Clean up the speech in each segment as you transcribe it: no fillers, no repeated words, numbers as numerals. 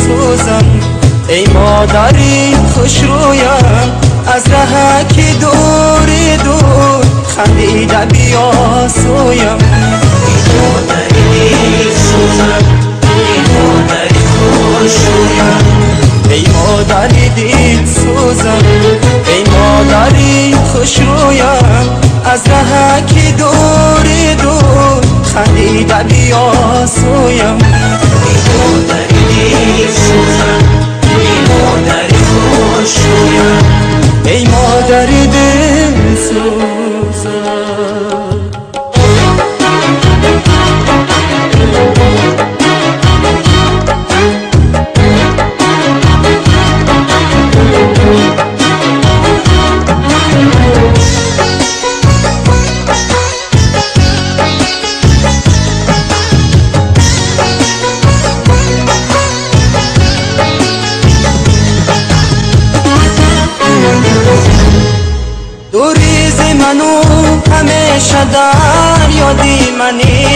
سوزم، ای مادری خوش رویم، از رهک دور دور خندیده بیا سویم. ای مادری سوزم، ای مادری خوش رویم، ای مادری دل سوزم، ای مادری خوش رویم، از رهک دور دور خندیده بیا سویم. ای مادری دل سوزم، ای مادری خوش رویم، ای مادری دل سوزم. دوریز منو همیشه در یادی منی،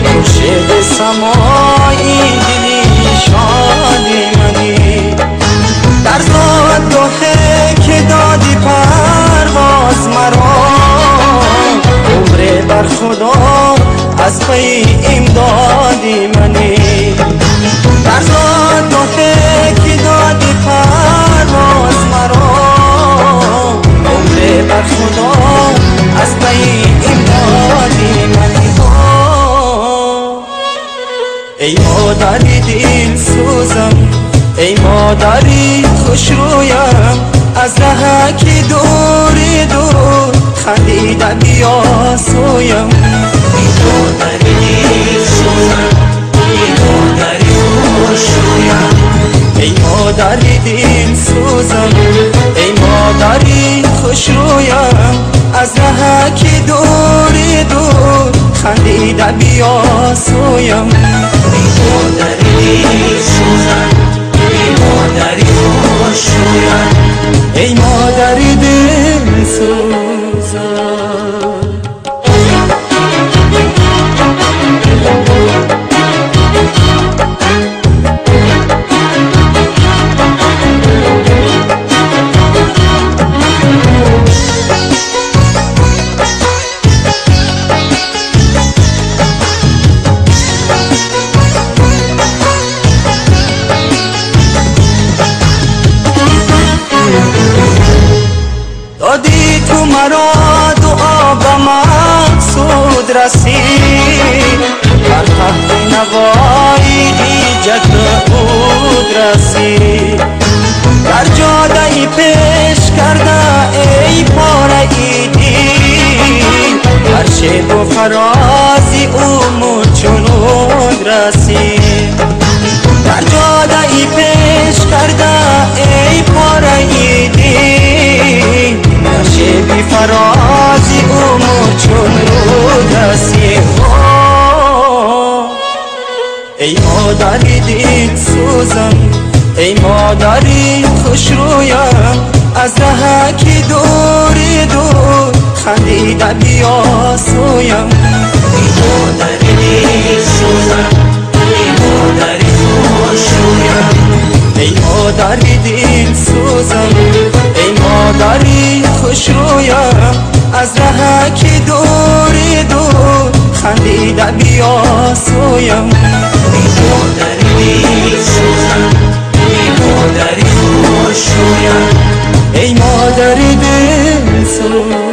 خورشید سمایی دلی شادی منی، در ذات دوحه که دادی پرواز مرا، عمر بر خدا از پی امدادی منی، در ذات دوحه که دادی پرواز مرا، بر خدا از پی امدادی منی. ای مادری دل سوزم، ای مادری خوش رویم، از رهک دور دور خندیده بیا سویم. ای مادری دل سوزم، ای مادری خوش رویم، ای مادری دل سوزم، ای مادری خوش رویم، از رهک دور دور خندیده بیا سویم. ای مادری دل سوزم، ای مادری خوش رویم، ای مادری دل سوزم. دادی تو مرا دعا به مقصود رسید، بر تحت نوایی دیجت بود رسید، در جاده پیش کرده ای پاره ایدی، هر شیب و فرازی او چنود رسید، در جاده پیش کرده ای پاره ایدی، بی فرازی امور چون رو دستی. ای مادری دل سوزم، ای مادری خوش رویم، از رهک دور دور خندیده بیا سویم. ای مادری دل سوزم، ای مادری خوش رویم، ای مادری دل سوزم، ای مادری خوش رویم، از رهک دور دور خندیده بیا سویم. ای مادری دل سوزم، ای مادری خوش رویم، ای مادری دل سوزم.